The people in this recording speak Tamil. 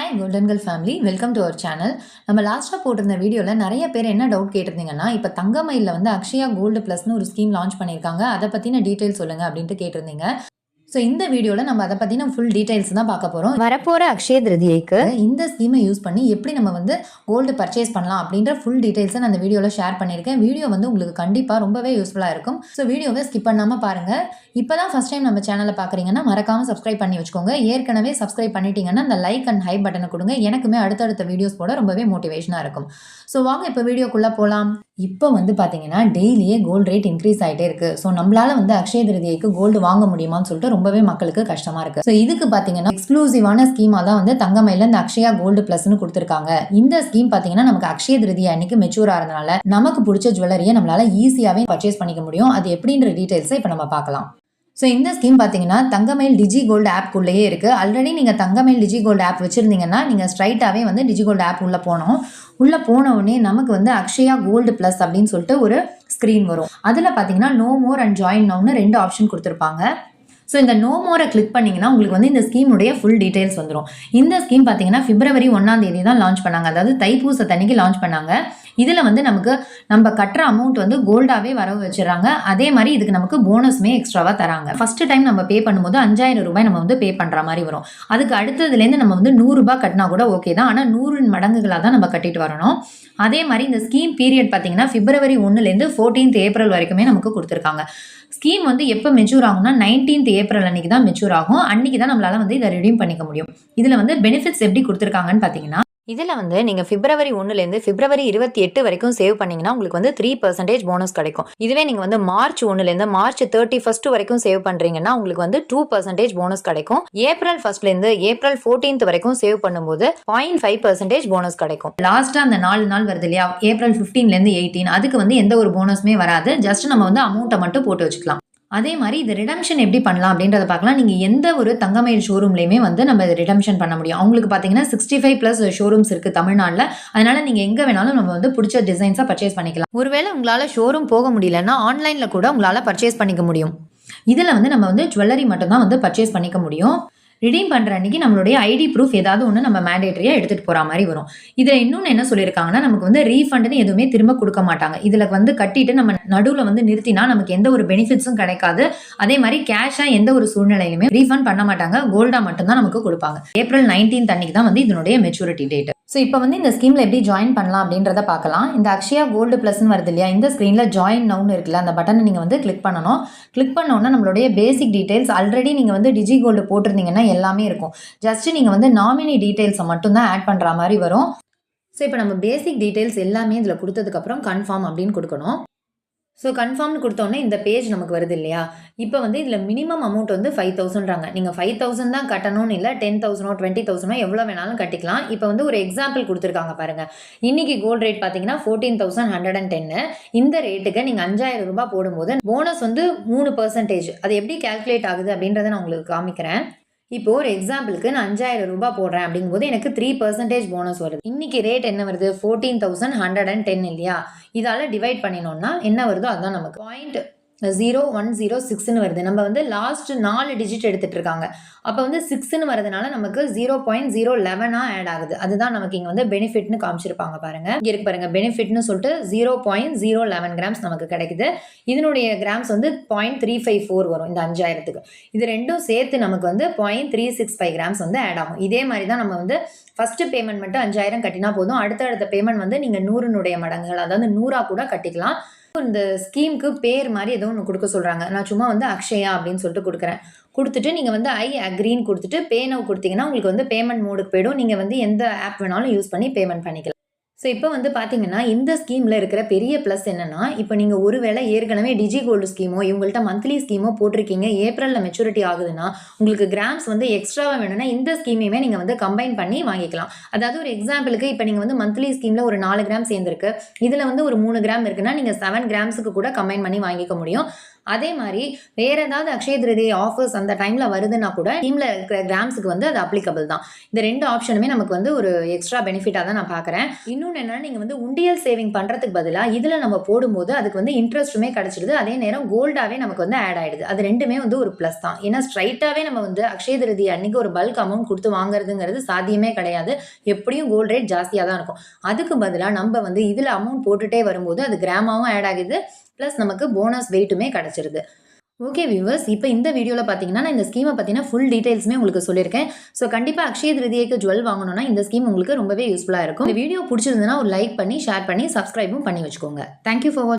Hi golden girl family, welcome to our channel. நம்ம லாஸ்ட்டாக போட்டிருந்த வீடியோவில் நிறைய பேர் என்ன டவுட் கேட்டிருந்தீங்கன்னா, இப்போ தங்கமயிலில் வந்து அக்ஷயா கோல்டு ப்ளஸ்னு ஒரு ஸ்கீம் லான்ச் பண்ணியிருக்காங்க, அதை பற்றின டீட்டெயில் சொல்லுங்கள் அப்படின்ட்டு கேட்டிருந்தீங்க. ஸோ இந்த வீடியோவில் நம்ம அதை பற்றின ஃபுல் டீட்டெயில்ஸ் தான் பார்க்க போகிறோம். வரப்போகிற அக்ஷய திருதியைக்கு இந்த ஸ்கீமை யூஸ் பண்ணி எப்படி நம்ம வந்து கோல்டு பர்ச்சேஸ் பண்ணலாம் அப்படின்ற ஃபுல் டீட்டெயில்ஸை நான் அந்த வீடியோவில் ஷேர் பண்ணியிருக்கேன். வீடியோ வந்து உங்களுக்கு கண்டிப்பாக ரொம்பவே யூஸ்ஃபுல்லாக இருக்கும். ஸோ வீடியோவை ஸ்கிப் பண்ணாமல் பாருங்கள். இப்போ தான் ஃபஸ்ட் டைம் நம்ம சேனலை பார்க்குறீங்கன்னா மறக்காமல் சப்ஸ்கிரைப் பண்ணி வச்சுக்கோங்க. ஏற்கனவே சப்ஸ்கிரைப் பண்ணிட்டீங்கன்னா அந்த லைக் அண்ட் ஹை பட்டனை கொடுங்க. எனக்குமே அடுத்தடுத்த வீடியோஸ் போட ரொம்பவே மோட்டிவேஷனாக இருக்கும். ஸோ வாங்க இப்போ வீடியோக்குள்ளே போகலாம். இப்போ வந்து பார்த்தீங்கன்னா டெய்லியே கோல்டு ரேட் இன்க்ரீஸ் ஆகிட்டே இருக்குது. ஸோ நம்மளால் வந்து அக்ஷய திருதியைக்கு கோல்டு வாங்க முடியுமான்னு சொல்லிட்டு ரொம்பவே மக்களுக்கு கஷ்டமாக இருக்குது. ஸோ இதுக்கு பார்த்தீங்கன்னா எக்ஸ்க்ளூசிவான ஸ்கீமாக தான் வந்து தங்கமயில இந்த அக்ஷயா கோல்டு ப்ளஸ்னு கொடுத்துருக்காங்க. இந்த ஸ்கீம் பார்த்தீங்கன்னா நமக்கு அக்ஷய திருதியை அன்னைக்கு மெச்சூர் ஆகிறதுனால நமக்கு பிடிச்ச ஜுவல்லரியை நம்மளால ஈஸியாகவே பர்ச்சேஸ் பண்ணிக்க முடியும். அது எப்படின்ற டீட்டெயில்ஸை இப்போ நம்ம பார்க்கலாம். ஸோ இந்த ஸ்கீம் பார்த்தீங்கன்னா தங்கமயில் டிஜி கோல்டு ஆப்குள்ளேயே இருக்குது. ஆல்ரெடி நீங்கள் தங்கமயில் டிஜி கோல்டு ஆப் வச்சுருந்தீங்கன்னா நீங்கள் ஸ்ட்ரைட்டாகவே வந்து டிஜி கோல்டு ஆப் உள்ளே போனோம். உள்ளே போன உடனே நமக்கு வந்து அக்ஷயா கோல்டு ப்ளஸ் அப்படின்னு சொல்லிட்டு ஒரு ஸ்க்ரீன் வரும். அதில் பார்த்தீங்கன்னா நோ மோர் அண்ட் ஜாயின் நவுன்னு 2 ஆப்ஷன் கொடுத்துருப்பாங்க. ஸோ இந்த நோ மோரை கிளிக் பண்ணிங்கன்னா உங்களுக்கு வந்து இந்த ஸ்கீமுடைய ஃபுல் டீட்டெயில்ஸ் வந்துடும். இந்த ஸ்கீம் பார்த்தீங்கன்னா February 1 தான் லான்ச் பண்ணாங்க. அதாவது தைப்பூசத்தன்னைக்கு லான்ச் பண்ணாங்க. இதில் வந்து நமக்கு நம்ம கட்டுற அமௌண்ட் வந்து கோல்டாகவே வரவு வச்சிடறாங்க. அதே மாதிரி இதுக்கு நமக்கு போனஸுமே எக்ஸ்ட்ராவாக தராங்க. ஃபர்ஸ்ட் டைம் நம்ம பே பண்ணும்போது 5000 ரூபாய் நம்ம வந்து பே பண்ணுற மாதிரி வரும். அதுக்கு அடுத்ததுலேருந்து நம்ம வந்து 100 ரூபாய் கட்டினா கூட ஓகே தான். ஆனால் 100 மடங்குகளாக தான் நம்ம கட்டிட்டு வரணும். அதே மாதிரி இந்த ஸ்கீம் பீரியட் பார்த்தீங்கன்னா February 1 14th ஏப்ரல் வரைக்குமே நமக்கு கொடுத்துருக்காங்க. ஸ்கீம் வந்து எப்போ மெச்சூர் ஆகும்னா 19th ஏப்ரல் அன்னைக்கு தான் மெச்சூர் ஆகும். அன்னைக்கு தான் நம்மளால வந்து இதை ரிடீம் பண்ணிக்க முடியும். இதில் வந்து பெனிஃபிட்ஸ் எப்படி கொடுத்துருக்காங்கன்னு பார்த்தீங்கன்னா, இதில் வந்து நீங்கள் February 1 February 28 வரைக்கும் சேவ் பண்ணீங்கன்னா உங்களுக்கு வந்து 3% போனஸ் கிடைக்கும். இதுவே நீங்கள் வந்து March 1 March 31 வரைக்கும் சேவ் பண்ணுறீங்கன்னா உங்களுக்கு வந்து 2% போனஸ் கிடைக்கும். April 1 April 14 வரைக்கும் சேவ் பண்ணும்போது 0.5% போனஸ் கிடைக்கும். லாஸ்ட்டாக அந்த 4 நாள் வருது இல்லையா, April 15 18, அதுக்கு வந்து எந்த ஒரு போனஸுமே வராது. ஜஸ்ட் நம்ம வந்து அமௌண்ட்டை மட்டும் போட்டு வச்சுக்கலாம். அதே மாதிரி இது ரிடம்ஷன் எப்படி பண்ணலாம் அப்படின்றத பார்க்கலாம். நீங்கள் எந்த ஒரு தங்கமயில் ஷோரூம்லேயுமே வந்து நம்ம இதை ரிடம்ஷன் பண்ண முடியும். அவங்களுக்கு பார்த்தீங்கன்னா 65+ ஷோரூம்ஸ் இருக்குது தமிழ்நாட்டில். அதனால் நீங்கள் எங்கே வேணாலும் நம்ம வந்து பிடிச்ச டிசைன்ஸாக பர்ச்சேஸ் பண்ணிக்கலாம். ஒருவேளை உங்களால் ஷோரூம் போக முடியலன்னா ஆன்லைனில் கூட உங்களால் பர்ச்சேஸ் பண்ணிக்க முடியும். இதில் வந்து நம்ம வந்து ஜுவல்லரி மட்டும்தான் வந்து பர்ச்சேஸ் பண்ணிக்க முடியும். ரிடீம் பண்ணுற அன்றைக்கி நம்மளுடைய ஐடி ப்ரூஃப் ஏதாவது ஒன்று நம்ம மேண்டேட்டரியாக எடுத்துகிட்டு போகிற மாதிரி வரும். இதில் இன்னொன்று என்ன சொல்லியிருக்காங்கன்னா, நமக்கு வந்து ரீஃபண்டுன்னு எதுவுமே திரும்ப கொடுக்க மாட்டாங்க. இதில் வந்து கட்டிட்டு நம்ம நடுவில் வந்து நிறுத்தினா நமக்கு எந்த ஒரு பெனிஃபிட்ஸும் கிடைக்காது. அதே மாதிரி கேஷாக எந்த ஒரு சூழ்நிலையிலுமே ரீஃபண்ட் பண்ண மாட்டாங்க. கோல்டாக மட்டும்தான் நமக்கு கொடுப்பாங்க. April 19 அன்னைக்கு தான் வந்து இதனுடைய மெச்சூரிட்டி டேட். ஸோ இப்போ வந்து இந்த ஸ்கீமில் எப்படி ஜாயின் பண்ணலாம் அப்படின்றத பார்க்கலாம். இந்த அக்ஷயா கோல்டு ப்ளஸ்ன்னு வருது இல்லையா, இந்த ஸ்க்ரீனில் ஜாயின் நவுன்னு இருக்குல்ல, அந்த பட்டனை நீங்கள் வந்து கிளிக் பண்ணணும். கிளிக் பண்ணோன்னா நம்மளுடைய பேசிக் டீட்டெயில்ஸ் ஆல்ரெடி நீங்கள் வந்து டிஜி கோல்டு போட்டிருந்தீங்கன்னா எல்லாமே இருக்கும். ஜஸ்ட் நீங்கள் வந்து நாமினி டீட்டெயில்ஸை மட்டும்தான் ஆட் பண்ணுற மாதிரி வரும். ஸோ இப்போ நம்ம பேசிக் டீட்டெயில்ஸ் எல்லாமே இதில் கொடுத்ததுக்கப்புறம் கன்ஃபார்ம் அப்படின்னு கொடுக்கணும். ஸோ கன்ஃபார்ம்னு கொடுத்தோன்னே இந்த பேஜ் நமக்கு வருது இல்லையா. இப்போ வந்து இதில் மினிமம் அமௌண்ட் வந்து 5000றாங்க. நீங்கள் 5000 தான் கட்டணும்னு இல்லை, 10,000 20,000 எவ்வளோ வேணாலும் கட்டிக்கலாம். இப்போ வந்து ஒரு எக்ஸாம்பிள் கொடுத்துருக்காங்க பாருங்கள். இன்றைக்கி கோல்டு ரேட் பார்த்தீங்கன்னா 14,110. இந்த ரேட்டுக்கு நீங்கள் 5000 ரூபாய் போடும்போது போனஸ் வந்து 3%. அது எப்படி கால்குலேட் ஆகுது அப்படின்றத நான் உங்களுக்கு காமிக்கிறேன். இப்போ ஒரு எக்ஸாம்பிளுக்கு நான் 5000 ரூபாய் போடுறேன் அப்படிங்கும்போது எனக்கு 3% போனஸ் வருது. இன்னைக்கு ரேட் என்ன வருது, 14,110 இல்லையா. இதால் டிவைட் பண்ணினோம்னா என்ன வருதோ அதுதான் நமக்கு 0.0106 வருது. நம்ம வந்து லாஸ்ட் 4 டிஜிட் எடுத்துட்டு இருக்காங்க. அப்போ வந்து 6 வரதுனால நமக்கு 0.011 ஆட் ஆகுது. அதுதான் நமக்கு இங்கே வந்து பெனிஃபிட்னு காமிச்சிருப்பாங்க பாருங்க. இங்கே இருக்கு பாருங்க, பெனிஃபிட்னு சொல்லிட்டு 0.011 கிராம்ஸ் நமக்கு கிடைக்குது. இதனுடைய கிராம்ஸ் வந்து 0.354 வரும் இந்த 5000க்கு. இது ரெண்டும் சேர்த்து நமக்கு வந்து 0.365 கிராம்ஸ் வந்து ஆட் ஆகும். இதே மாதிரி தான் நம்ம வந்து ஃபர்ஸ்ட் பேமெண்ட் மட்டும் 5000 கட்டினா போதும். அடுத்த பேமெண்ட் வந்து நீங்கள் 100 மடங்குகள், அதாவது 100 கூட கட்டிக்கலாம். இந்த ஸ்கீமுக்கு பேர் மாதிரி ஏதோ ஒன்று கொடுக்க சொல்கிறாங்க. நான் சும்மா வந்து அக்ஷயா அப்படின்னு சொல்லிட்டு கொடுக்குறேன். கொடுத்துட்டு நீங்கள் வந்து ஐ அக்ரின்னு கொடுத்துட்டு பே நவ் கொடுத்தீங்கன்னா உங்களுக்கு வந்து பேமெண்ட் மோடுக்கு போய்டும். நீங்கள் வந்து எந்த ஆப் வேணாலும் யூஸ் பண்ணி பேமெண்ட் பண்ணிக்கலாம். ஸோ இப்போ வந்து பார்த்தீங்கன்னா இந்த ஸ்கீமில் இருக்கிற பெரிய ப்ளஸ் என்னென்னா, இப்போ நீங்கள் ஒருவேளை ஏற்கனவே டிஜி கோல்டு ஸ்கீமோ இவங்கள்ட்ட மந்த்லி ஸ்கீமோ போட்டிருக்கீங்க, ஏப்ரலில் மெச்சூரிட்டி ஆகுதுன்னா உங்களுக்கு கிராம்ஸ் வந்து எக்ஸ்ட்ராவாக வேணும்னா இந்த ஸ்கீமையுமே நீங்கள் வந்து கம்பைன் பண்ணி வாங்கிக்கலாம். அதாவது ஒரு எக்ஸாம்பிளுக்கு இப்போ நீங்கள் வந்து மந்த்லி ஸ்கீமில் ஒரு 4 கிராம் சேர்ந்துருக்கு, இதில் வந்து ஒரு 3 கிராம் இருக்குன்னா நீங்கள் 7 கிராம்ஸுக்கு கூட கம்பைன் பண்ணி வாங்கிக்க முடியும். அதே மாதிரி வேறு ஏதாவது அக்ஷய திருதியை ஆஃபர்ஸ் அந்த டைமில் வருதுன்னா கூட ஸ்கீமில் இருக்கிற கிராம்ஸுக்கு வந்து அது அப்ளிகபிள் தான். இந்த 2 ஆப்ஷனுமே நமக்கு வந்து ஒரு எக்ஸ்ட்ரா பெனிஃபிட்டாக தான் நான் பார்க்குறேன். இன்னொன்று இன்னொன்னு என்னன்னா, நீங்க வந்து உண்டியல் சேவிங் பண்றதுக்கு பதிலா, இதுல நம்ம போடும்போது அதுக்கு வந்து இன்ட்ரெஸ்ட்டுமே கிடைச்சிடுது. அதே நேரம் கோல்டாவே நமக்கு வந்து ஆட் ஆயிடுது. அது 2மே வந்து ஒரு பிளஸ் தான். ஏன்னா ஸ்ட்ரைட்டாவே நம்ம வந்து அக்ஷய திருதியை அன்னைக்கு ஒரு பல்க் அமௌண்ட் குடுத்து வாங்குறதுங்கிறது சாத்தியமே கிடையாது. எப்படியும் கோல்ட் ரேட் ஜாஸ்தியா தான் இருக்கும். அதுக்கு பதிலா நம்ப வந்து இதுல அமௌண்ட் போட்டுட்டே வரும்போது, அது கிராமாவும் ஆட் ஆகுது. பிளஸ் நமக்கு போனஸ் வெயிட்டுமே கிடைச்சிருது. ஓகே வியூவர்ஸ், இப்ப இந்த வீடியோல பார்த்தீங்கன்னா, நான் இந்த ஸ்கீம பத்தின ஃபுல் டீட்டெயில்ஸுமே உங்களுக்கு சொல்லியிருக்கேன். ஸோ கண்டிப்பா அக்ஷய திருதியைக்கு ஜுவல் வாங்கணும்னா, இந்த ஸ்கீம் உங்களுக்கு ரொம்பவே யூஸ்ஃபுல்லா இருக்கும். இந்த வீடியோ புடிச்சிருந்ததுன்னா ஒரு லைக் பண்ணி, ஷேர் பண்ணி, சப்ஸ்கிரைபும் பண்ணி வச்சுக்கோங்க. தேங்க் யூ ஃபார் வாட்சிங்.